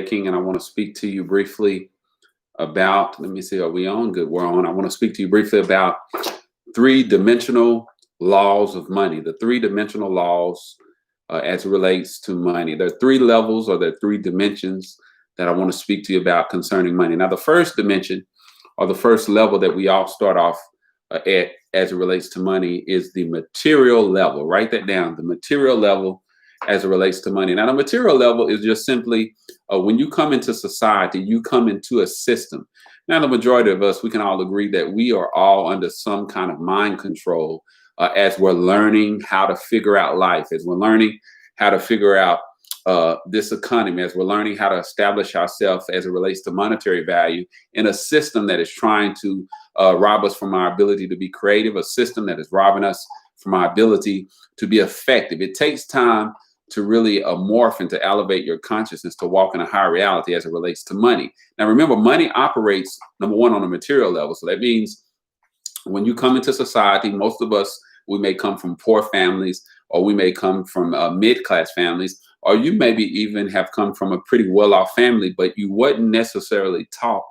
King, and I want to speak to you briefly about, let me see, are we on? Good, we're on. I want to speak to you briefly about three-dimensional laws of money, the three-dimensional laws as it relates to money. There are three levels or there are three dimensions that I want to speak to you about concerning money. Now, the first dimension or the first level that we all start off at as it relates to money is the material level. Write that down, the material level as it relates to money. Now, the material level is just simply when you come into society, you come into a system. Now, the majority of us, we can all agree that we are all under some kind of mind control as we're learning how to figure out life, as we're learning how to figure out this economy, as we're learning how to establish ourselves as it relates to monetary value in a system that is trying to rob us from our ability to be creative, a system that is robbing us from our ability to be effective. It takes time to really morph and to elevate your consciousness to walk in a higher reality as it relates to money. Now, remember, money operates, number one, on a material level. So that means when you come into society, most of us, we may come from poor families, or we may come from mid-class families, or you maybe even have come from a pretty well-off family, but you wasn't necessarily taught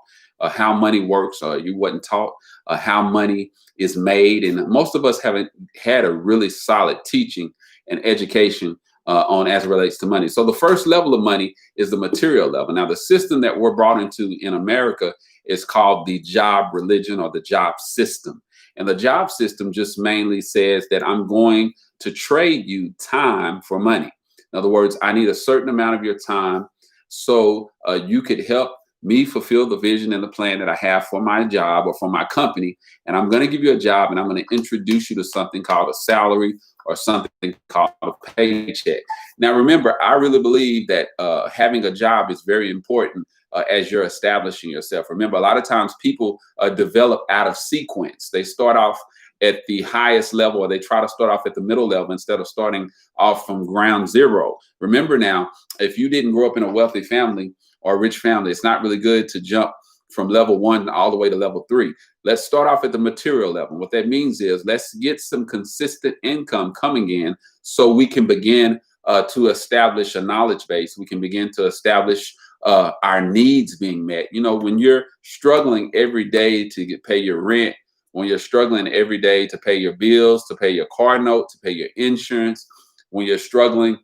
how money works, or you wasn't taught how money is made. And most of us haven't had a really solid teaching and education on as it relates to money. So the first level of money is the material level. Now, the system that we're brought into in America is called the job religion or the job system. And the job system just mainly says that I'm going to trade you time for money. In other words, I need a certain amount of your time so you could help me fulfill the vision and the plan that I have for my job or for my company. And I'm going to give you a job, and I'm going to introduce you to something called a salary or something called a paycheck. Now, remember, I really believe that having a job is very important as you're establishing yourself. Remember, a lot of times people develop out of sequence. They start off at the highest level, or they try to start off at the middle level instead of starting off from ground zero. Remember now, if you didn't grow up in a wealthy family or a rich family, it's not really good to jump from level 1 all the way to level 3. Let's start off at the material level. What that means is let's get some consistent income coming in so we can begin to establish a knowledge base. We can begin to establish our needs being met. You know, when you're struggling every day to pay your rent, when you're struggling every day to pay your bills, to pay your car note, to pay your insurance, when you're struggling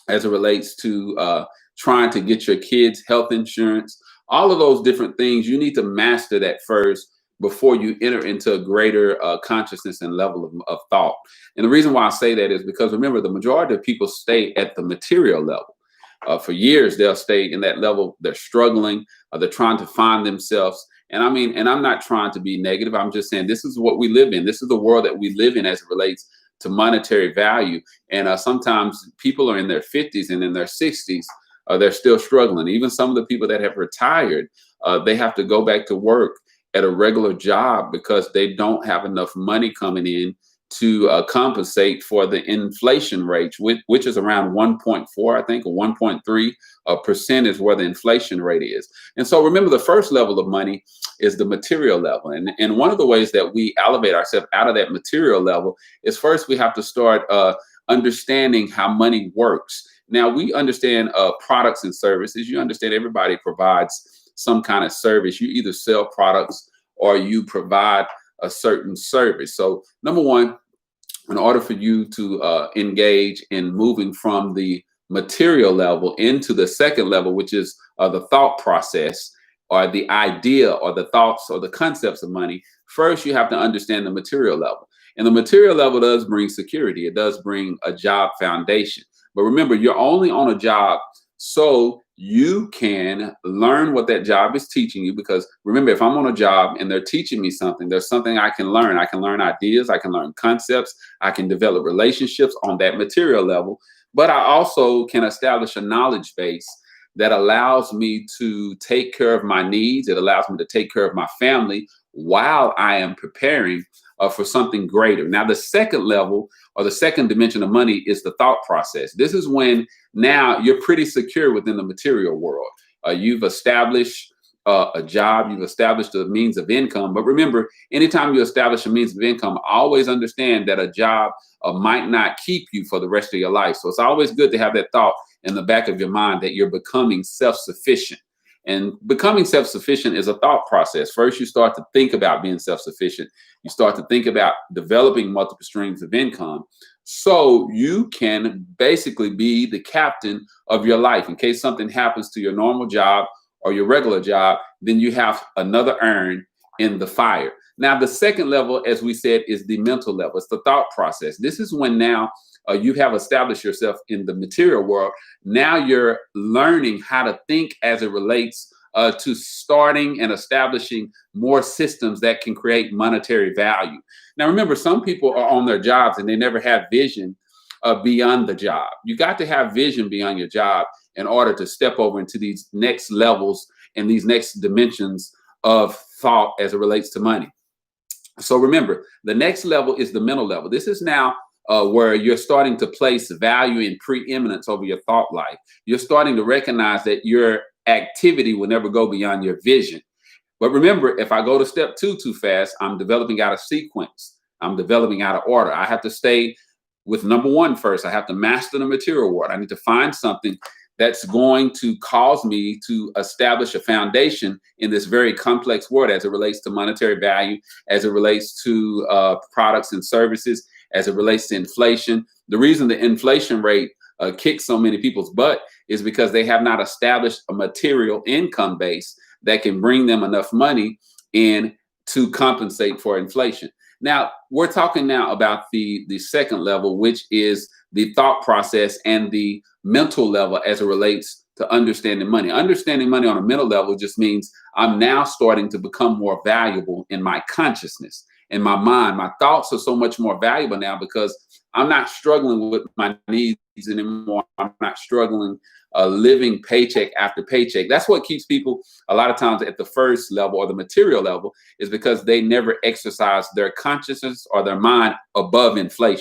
as it relates to trying to get your kids health insurance, all of those different things, you need to master that first before you enter into a greater consciousness and level of thought. And the reason why I say that is because, remember, the majority of people stay at the material level. For years, they'll stay in that level. They're struggling. They're trying to find themselves. And I mean, and I'm not trying to be negative. I'm just saying this is what we live in. This is the world that we live in as it relates to monetary value. And sometimes people are in their 50s and in their 60s. They're still struggling. Even some of the people that have retired, they have to go back to work at a regular job because they don't have enough money coming in to compensate for the inflation rate, which is around 1.4, I think, or 1.3% is where the inflation rate is. And so remember, the first level of money is the material level. And one of the ways that we elevate ourselves out of that material level is first we have to start understanding how money works. Now, we understand products and services. You understand everybody provides some kind of service. You either sell products or you provide a certain service. So number one, in order for you to engage in moving from the material level into the second level, which is the thought process or the idea or the thoughts or the concepts of money, first you have to understand the material level. And the material level does bring security. It does bring a job foundation. But remember, you're only on a job so you can learn what that job is teaching you. Because remember, if I'm on a job and they're teaching me something, there's something I can learn. I can learn ideas. I can learn concepts. I can develop relationships on that material level. But I also can establish a knowledge base that allows me to take care of my needs. It allows me to take care of my family while I am preparing for something greater. Now, the second level or the second dimension of money is the thought process. This is when now you're pretty secure within the material world. You've established a job, you've established a means of income. But remember, anytime you establish a means of income, always understand that a job might not keep you for the rest of your life. So it's always good to have that thought in the back of your mind that you're becoming self-sufficient. And becoming self-sufficient is a thought process. First, you start to think about being self-sufficient. You start to think about developing multiple streams of income so you can basically be the captain of your life. In case something happens to your normal job or your regular job, then you have another iron in the fire. Now, the second level, as we said, is the mental level. It's the thought process. This is when now you have established yourself in the material world. Now you're learning how to think as it relates to starting and establishing more systems that can create monetary value. Now, remember, some people are on their jobs and they never have vision beyond the job. You got to have vision beyond your job in order to step over into these next levels and these next dimensions of thought as it relates to money. So remember, the next level is the mental level. This is now where you're starting to place value and preeminence over your thought life. You're starting to recognize that your activity will never go beyond your vision. But remember, if I go to step two too fast, I'm developing out of sequence. I'm developing out of order. I have to stay with number one first. I have to master the material world. I need to find something that's going to cause me to establish a foundation in this very complex world as it relates to monetary value, as it relates to products and services, as it relates to inflation. The reason the inflation rate kicks so many people's butt is because they have not established a material income base that can bring them enough money in to compensate for inflation. Now, we're talking now about the second level, which is the thought process and the mental level as it relates to understanding money. Understanding money on a mental level just means I'm now starting to become more valuable in my consciousness, in my mind. My thoughts are so much more valuable now because I'm not struggling with my needs anymore. I'm not struggling living paycheck after paycheck. That's what keeps people a lot of times at the first level or the material level, is because they never exercise their consciousness or their mind above inflation.